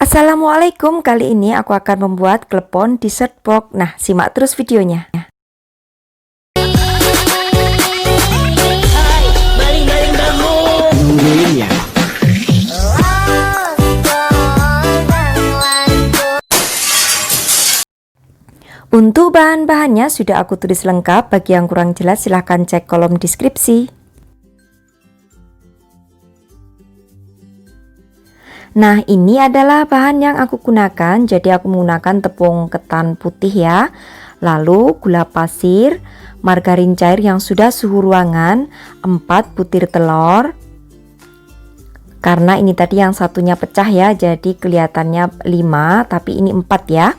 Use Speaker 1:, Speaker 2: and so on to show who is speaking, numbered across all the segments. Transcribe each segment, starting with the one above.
Speaker 1: Assalamualaikum, kali ini aku akan membuat klepon dessert box. Nah, simak terus videonya.
Speaker 2: Nungguin ya.
Speaker 1: Untuk bahan-bahannya sudah aku tulis lengkap, bagi yang kurang jelas silahkan cek kolom deskripsi. Nah, ini adalah bahan yang aku gunakan. Jadi aku menggunakan tepung ketan putih ya, lalu gula pasir, margarin cair yang sudah suhu ruangan, 4 butir telur. Karena ini tadi yang satunya pecah ya, jadi kelihatannya 5 tapi ini 4 ya.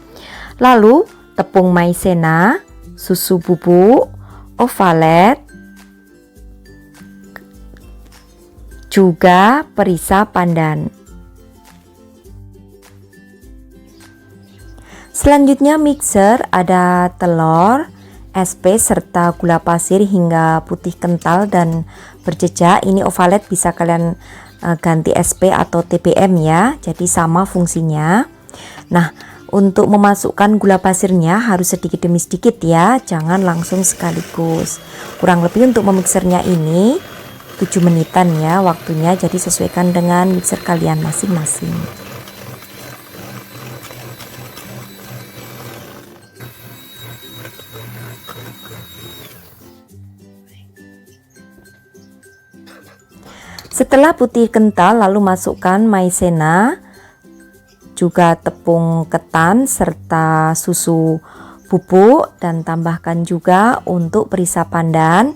Speaker 1: Lalu tepung maizena, susu bubuk, ovalet, juga perisa pandan. Selanjutnya mixer, ada telur, SP serta gula pasir hingga putih kental dan berjejak. Ini ovalet bisa kalian ganti SP atau TBM ya, jadi sama fungsinya. Nah, untuk memasukkan gula pasirnya harus sedikit demi sedikit ya, jangan langsung sekaligus. Kurang lebih untuk memixernya ini 7 menitan ya waktunya, jadi sesuaikan dengan mixer kalian masing-masing. Setelah putih kental, lalu masukkan maizena, juga tepung ketan serta susu bubuk, dan tambahkan juga untuk perisa pandan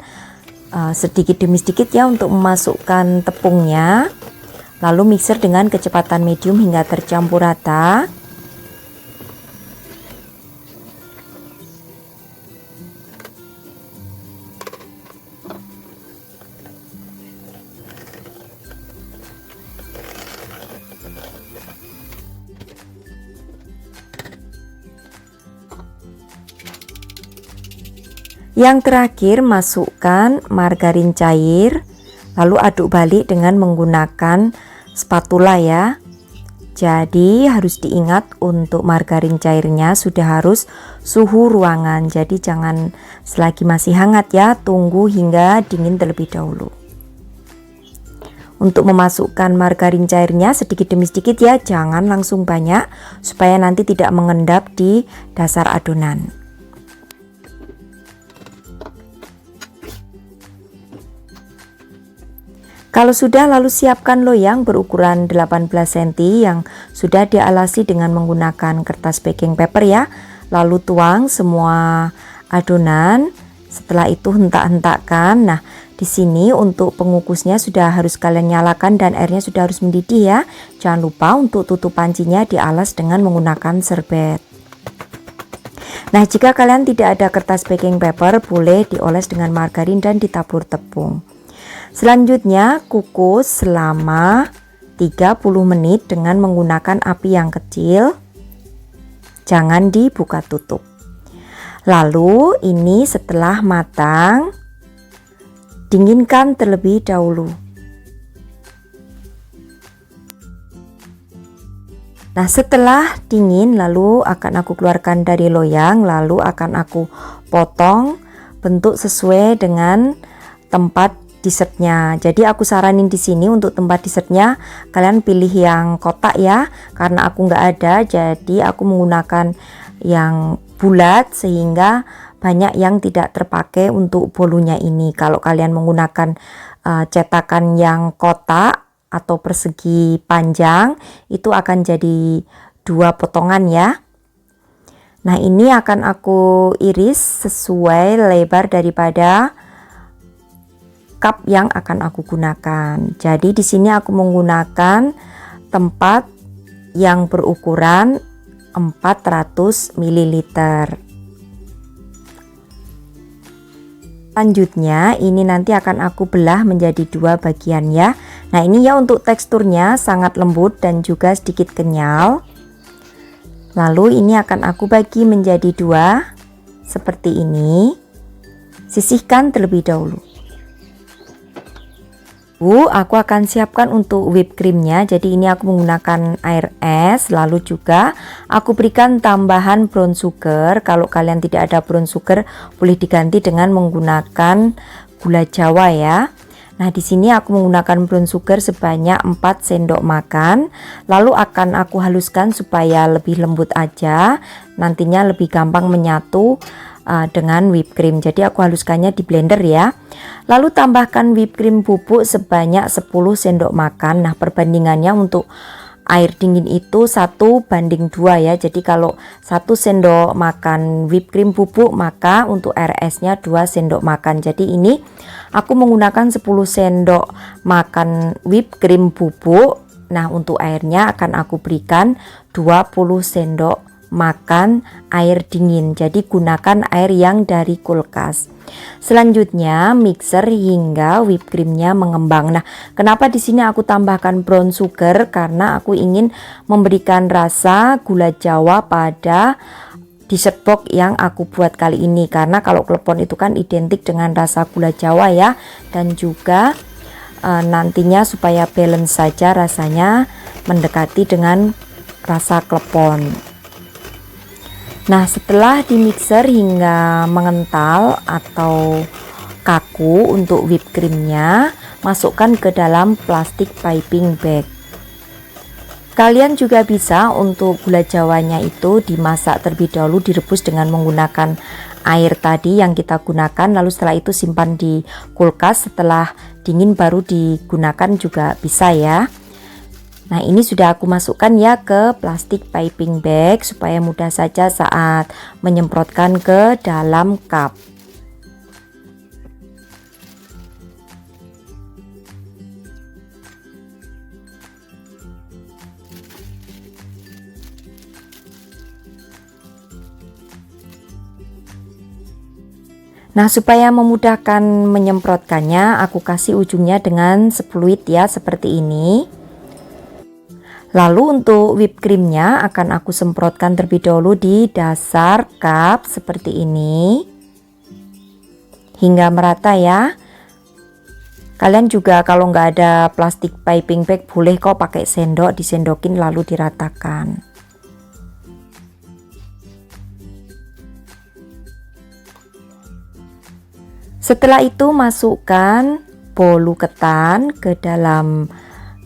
Speaker 1: sedikit demi sedikit ya untuk memasukkan tepungnya. Lalu mixer dengan kecepatan medium hingga tercampur rata. Yang terakhir, masukkan margarin cair, lalu aduk balik dengan menggunakan spatula ya. Jadi harus diingat untuk margarin cairnya sudah harus suhu ruangan. Jadi jangan selagi masih hangat ya, tunggu hingga dingin terlebih dahulu. Untuk memasukkan margarin cairnya sedikit demi sedikit ya, jangan langsung banyak supaya nanti tidak mengendap di dasar adonan. Kalau sudah, lalu siapkan loyang berukuran 18 cm yang sudah dialasi dengan menggunakan kertas baking paper ya. Lalu tuang semua adonan. Setelah itu hentak-hentakkan. Nah, di sini untuk pengukusnya sudah harus kalian nyalakan dan airnya sudah harus mendidih ya. Jangan lupa untuk tutup pancinya dialas dengan menggunakan serbet. Nah, jika kalian tidak ada kertas baking paper, boleh dioles dengan margarin dan ditabur tepung. Selanjutnya kukus selama 30 menit dengan menggunakan api yang kecil. Jangan dibuka tutup. Lalu ini setelah matang, dinginkan terlebih dahulu. Nah, setelah dingin lalu akan aku keluarkan dari loyang, lalu akan aku potong bentuk sesuai dengan tempat dessertnya. Jadi aku saranin di sini untuk tempat dessertnya kalian pilih yang kotak ya, karena aku nggak ada, jadi aku menggunakan yang bulat sehingga banyak yang tidak terpakai untuk bolunya ini. Kalau kalian menggunakan cetakan yang kotak atau persegi panjang, itu akan jadi 2 potongan ya. Nah, ini akan aku iris sesuai lebar daripada cup yang akan aku gunakan. Jadi di sini aku menggunakan tempat yang berukuran 400 ml. Selanjutnya ini nanti akan aku belah menjadi 2 bagian ya. Nah, ini ya untuk teksturnya sangat lembut dan juga sedikit kenyal. Lalu ini akan aku bagi menjadi 2 seperti ini. Sisihkan terlebih dahulu. Aku akan siapkan untuk whipped creamnya. Jadi ini aku menggunakan air es, lalu juga aku berikan tambahan brown sugar. Kalau kalian tidak ada brown sugar, boleh diganti dengan menggunakan gula Jawa ya. Nah, di sini aku menggunakan brown sugar sebanyak 4 sendok makan. Lalu akan aku haluskan supaya lebih lembut aja. Nantinya lebih gampang menyatu dengan whipped cream. Jadi aku haluskannya di blender ya. Lalu tambahkan whipped cream bubuk sebanyak 10 sendok makan. Nah, perbandingannya untuk air dingin itu 1:2 ya. Jadi kalau 1 sendok makan whipped cream bubuk, maka untuk air esnya 2 sendok makan. Jadi ini aku menggunakan 10 sendok makan whipped cream bubuk. Nah, untuk airnya akan aku berikan 20 sendok makan air dingin. Jadi gunakan air yang dari kulkas. Selanjutnya mixer hingga whipped creamnya mengembang. Nah, kenapa di sini aku tambahkan brown sugar? Karena aku ingin memberikan rasa gula Jawa pada dessert box yang aku buat kali ini. Karena kalau klepon itu kan identik dengan rasa gula Jawa ya. Dan juga nantinya supaya balance saja rasanya mendekati dengan rasa klepon. Nah, setelah di mixer hingga mengental atau kaku untuk whipped creamnya, masukkan ke dalam plastik piping bag. Kalian juga bisa untuk gula Jawanya itu dimasak terlebih dahulu, direbus dengan menggunakan air tadi yang kita gunakan, lalu setelah itu simpan di kulkas, setelah dingin baru digunakan juga bisa ya. Nah, ini sudah aku masukkan ya ke plastik piping bag supaya mudah saja saat menyemprotkan ke dalam cup. Nah, supaya memudahkan menyemprotkannya, aku kasih ujungnya dengan sepeluit ya, seperti ini. Lalu untuk whipped creamnya akan aku semprotkan terlebih dahulu di dasar cup seperti ini hingga merata ya. Kalian juga kalau nggak ada plastik piping bag boleh kok pakai sendok, disendokin lalu diratakan. Setelah itu masukkan bolu ketan ke dalam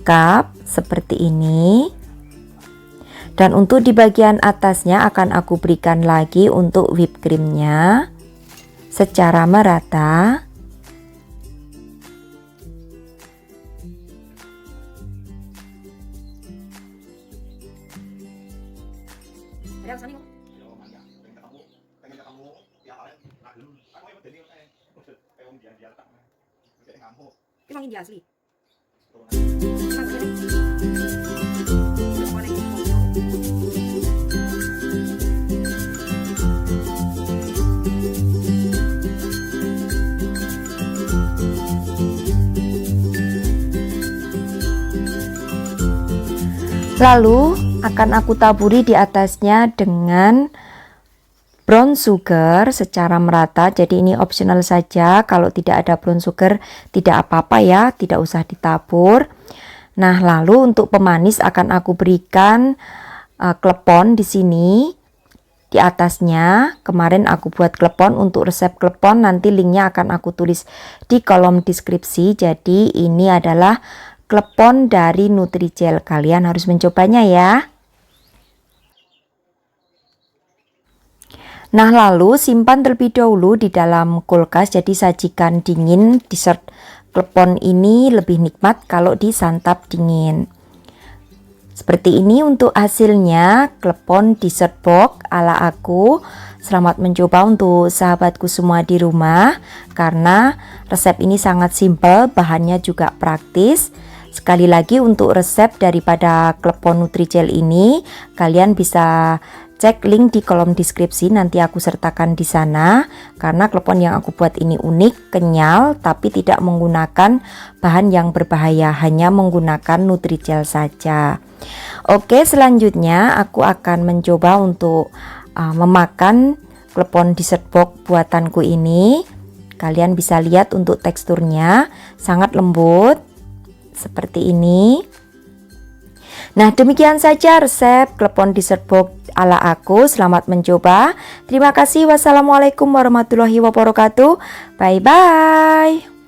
Speaker 1: cup seperti ini, dan untuk di bagian atasnya akan aku berikan lagi untuk whipped creamnya secara merata. Lalu akan aku taburi di atasnya dengan brown sugar secara merata. Jadi ini optional saja, kalau tidak ada brown sugar tidak apa-apa ya, tidak usah ditabur. Nah, lalu untuk pemanis akan aku berikan klepon di sini di atasnya. Kemarin aku buat klepon, untuk resep klepon nanti linknya akan aku tulis di kolom deskripsi. Jadi ini adalah klepon dari Nutrijel, kalian harus mencobanya ya. Nah, lalu simpan terlebih dahulu di dalam kulkas, jadi sajikan dingin. Dessert klepon ini lebih nikmat kalau disantap dingin. Seperti ini untuk hasilnya klepon dessert box ala aku. Selamat mencoba untuk sahabatku semua di rumah, karena resep ini sangat simpel, bahannya juga praktis. Sekali lagi untuk resep daripada klepon Nutrijel ini kalian bisa cek link di kolom deskripsi, nanti aku sertakan di sana. Karena klepon yang aku buat ini unik, kenyal, tapi tidak menggunakan bahan yang berbahaya, hanya menggunakan Nutrijel saja. Oke, selanjutnya aku akan mencoba untuk memakan klepon dessert box buatanku ini. Kalian bisa lihat untuk teksturnya sangat lembut. seperti ini. Nah, demikian saja resep klepon dessert box ala aku. Selamat mencoba. Terima kasih. Wassalamualaikum warahmatullahi wabarakatuh. Bye bye.